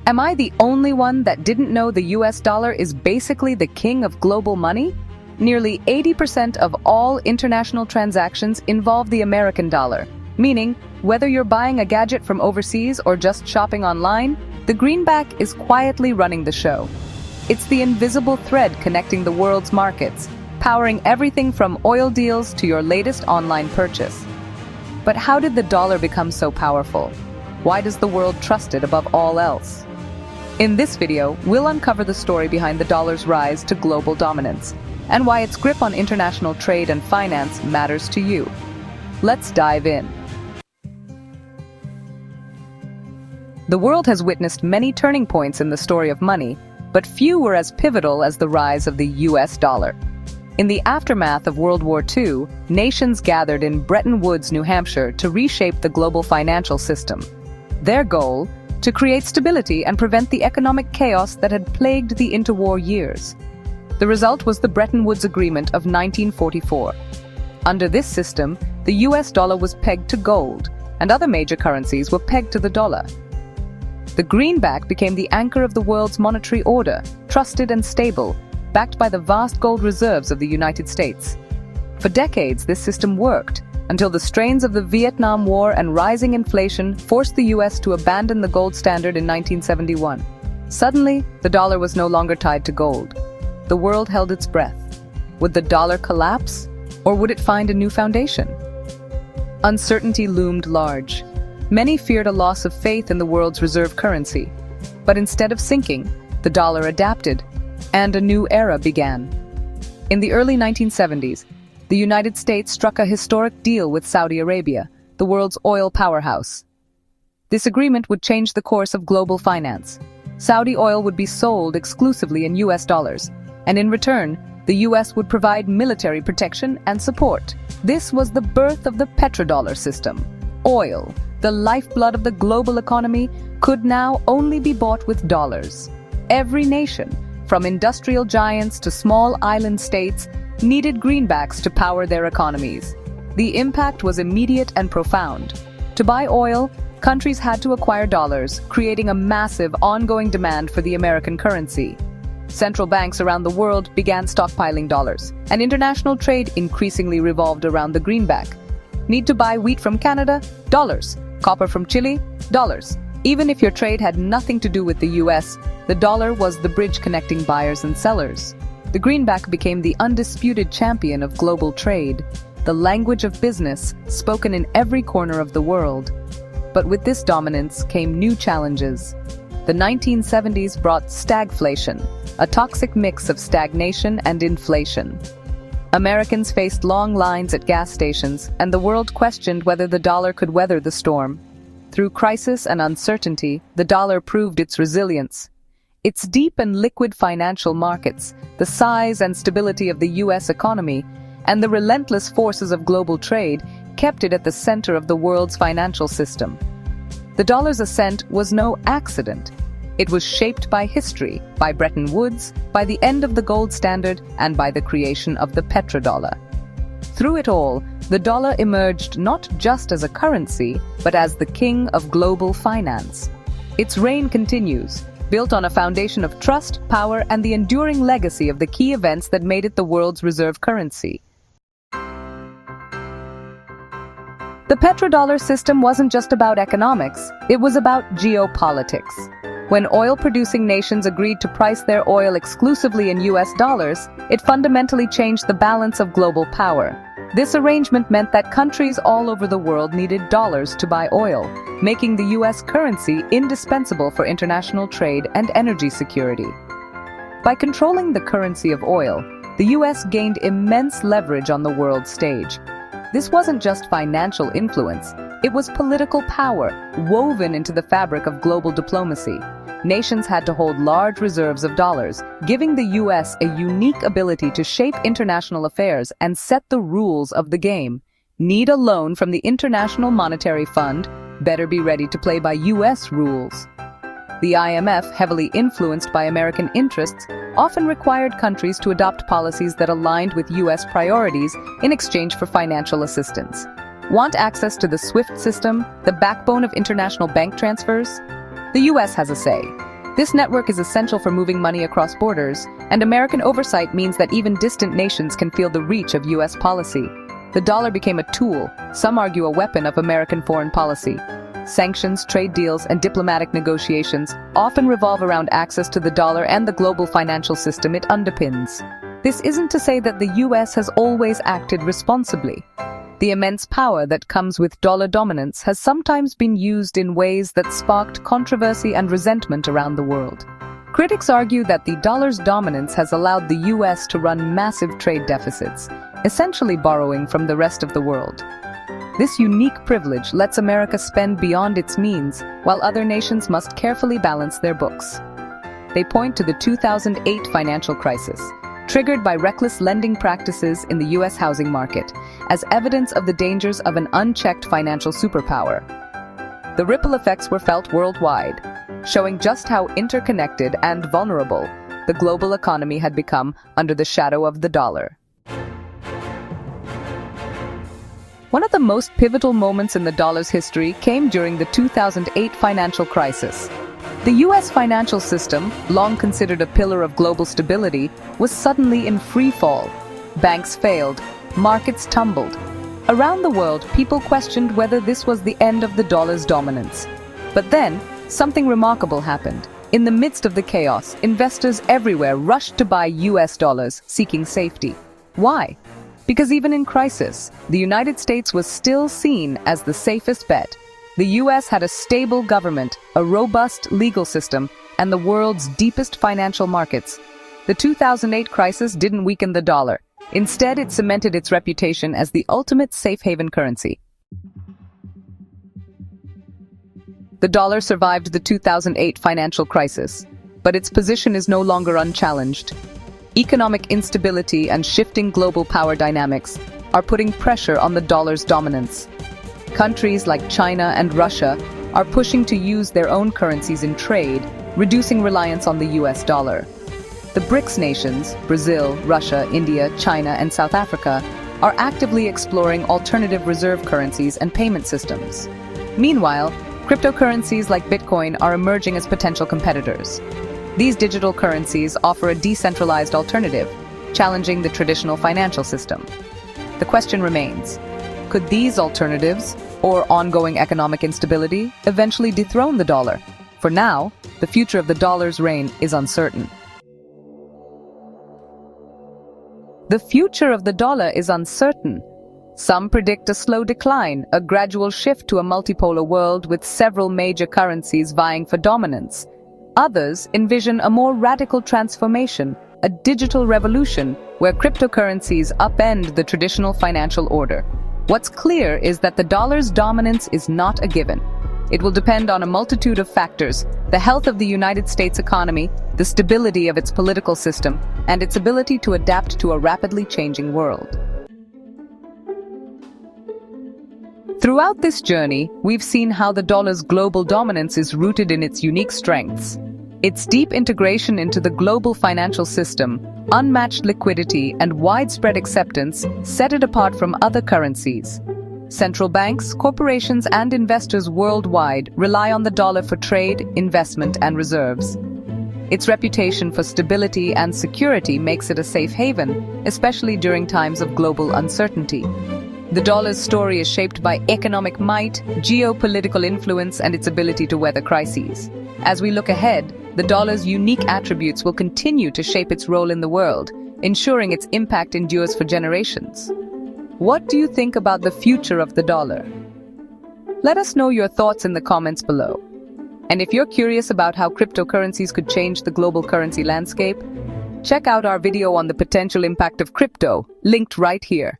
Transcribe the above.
Am I the only one that didn't know the US dollar is basically the king of global money? Nearly 80% of all international transactions involve the American dollar, meaning whether you're buying a gadget from overseas or just shopping online, the Greenback is quietly running the show. It's the invisible thread connecting the world's markets, powering everything from oil deals to your latest online purchase. But how did the dollar become so powerful? Why does the world trust it above all else? In this video, we'll uncover the story behind the dollar's rise to global dominance and why its grip on international trade and finance matters to you. Let's dive in. The world has witnessed many turning points in the story of money, but few were as pivotal as the rise of the US dollar. In the aftermath of World War II, nations gathered in Bretton Woods, New Hampshire, to reshape the global financial system. Their goal? To create stability and prevent the economic chaos that had plagued the interwar years. The result was the Bretton Woods Agreement of 1944. Under this system, the US dollar was pegged to gold, and other major currencies were pegged to the dollar. The greenback became the anchor of the world's monetary order, trusted and stable, backed by the vast gold reserves of the United States. For decades, this system worked, until the strains of the Vietnam War and rising inflation forced the US to abandon the gold standard in 1971. Suddenly, the dollar was no longer tied to gold. The world held its breath. Would the dollar collapse, or would it find a new foundation? Uncertainty loomed large. Many feared a loss of faith in the world's reserve currency. But instead of sinking, the dollar adapted, and a new era began. In the early 1970s, the United States struck a historic deal with Saudi Arabia, the world's oil powerhouse. This agreement would change the course of global finance. Saudi oil would be sold exclusively in US dollars, and in return, the US would provide military protection and support. This was the birth of the petrodollar system. Oil, the lifeblood of the global economy, could now only be bought with dollars. Every nation, from industrial giants to small island states, needed greenbacks to power their economies. The impact was immediate and profound. To buy oil, countries had to acquire dollars, creating a massive ongoing demand for the American currency. Central banks around the world began stockpiling dollars, and international trade increasingly revolved around the greenback. Need to buy wheat from Canada? Dollars. Copper from Chile? Dollars. Even if your trade had nothing to do with the US, the dollar was the bridge connecting buyers and sellers. The greenback became the undisputed champion of global trade, the language of business spoken in every corner of the world. But with this dominance came new challenges. The 1970s brought stagflation, a toxic mix of stagnation and inflation. Americans faced long lines at gas stations, and the world questioned whether the dollar could weather the storm. Through crisis and uncertainty, the dollar proved its resilience. Its deep and liquid financial markets, the size and stability of the US economy, and the relentless forces of global trade kept it at the center of the world's financial system. The dollar's ascent was no accident. It was shaped by history, by Bretton Woods, by the end of the gold standard, and by the creation of the petrodollar. Through it all, the dollar emerged not just as a currency, but as the king of global finance. Its reign continues, built on a foundation of trust, power, and the enduring legacy of the key events that made it the world's reserve currency. The petrodollar system wasn't just about economics, it was about geopolitics. When oil-producing nations agreed to price their oil exclusively in US dollars, it fundamentally changed the balance of global power. This arrangement meant that countries all over the world needed dollars to buy oil, making the US currency indispensable for international trade and energy security. By controlling the currency of oil, the US gained immense leverage on the world stage. This wasn't just financial influence, it was political power woven into the fabric of global diplomacy. Nations had to hold large reserves of dollars, giving the US a unique ability to shape international affairs and set the rules of the game. Need a loan from the International Monetary Fund? Better be ready to play by US rules. The IMF, heavily influenced by American interests, often required countries to adopt policies that aligned with US priorities in exchange for financial assistance. Want access to the SWIFT system, the backbone of international bank transfers? The US has a say. This network is essential for moving money across borders, and American oversight means that even distant nations can feel the reach of US policy. The dollar became a tool, some argue a weapon of American foreign policy. Sanctions, trade deals, and diplomatic negotiations often revolve around access to the dollar and the global financial system it underpins. This isn't to say that the US has always acted responsibly. The immense power that comes with dollar dominance has sometimes been used in ways that sparked controversy and resentment around the world. Critics argue that the dollar's dominance has allowed the US to run massive trade deficits, essentially borrowing from the rest of the world. This unique privilege lets America spend beyond its means, while other nations must carefully balance their books. They point to the 2008 financial crisis, triggered by reckless lending practices in the US housing market, as evidence of the dangers of an unchecked financial superpower. The ripple effects were felt worldwide, showing just how interconnected and vulnerable the global economy had become under the shadow of the dollar. One of the most pivotal moments in the dollar's history came during the 2008 financial crisis. The US financial system, long considered a pillar of global stability, was suddenly in free fall. Banks failed, markets tumbled. Around the world, people questioned whether this was the end of the dollar's dominance. But then, something remarkable happened. In the midst of the chaos, investors everywhere rushed to buy US dollars, seeking safety. Why? Because even in crisis, the United States was still seen as the safest bet. The US had a stable government, a robust legal system, and the world's deepest financial markets. The 2008 crisis didn't weaken the dollar. Instead, it cemented its reputation as the ultimate safe haven currency. The dollar survived the 2008 financial crisis, but its position is no longer unchallenged. Economic instability and shifting global power dynamics are putting pressure on the dollar's dominance. Countries like China and Russia are pushing to use their own currencies in trade, reducing reliance on the US dollar. The BRICS nations, Brazil, Russia, India, China, and South Africa, are actively exploring alternative reserve currencies and payment systems. Meanwhile, cryptocurrencies like Bitcoin are emerging as potential competitors. These digital currencies offer a decentralized alternative, challenging the traditional financial system. The question remains, could these alternatives, or ongoing economic instability, eventually dethrone the dollar? For now, the future of the dollar's reign is uncertain. The future of the dollar is uncertain. Some predict a slow decline, a gradual shift to a multipolar world with several major currencies vying for dominance. Others envision a more radical transformation, a digital revolution where cryptocurrencies upend the traditional financial order. What's clear is that the dollar's dominance is not a given. It will depend on a multitude of factors: the health of the United States economy, the stability of its political system, and its ability to adapt to a rapidly changing world. Throughout this journey, we've seen how the dollar's global dominance is rooted in its unique strengths. Its deep integration into the global financial system, unmatched liquidity, and widespread acceptance set it apart from other currencies. Central banks, corporations, and investors worldwide rely on the dollar for trade, investment, and reserves. Its reputation for stability and security makes it a safe haven, especially during times of global uncertainty. The dollar's story is shaped by economic might, geopolitical influence, and its ability to weather crises. As we look ahead, the dollar's unique attributes will continue to shape its role in the world, ensuring its impact endures for generations. What do you think about the future of the dollar? Let us know your thoughts in the comments below. And if you're curious about how cryptocurrencies could change the global currency landscape, check out our video on the potential impact of crypto, linked right here.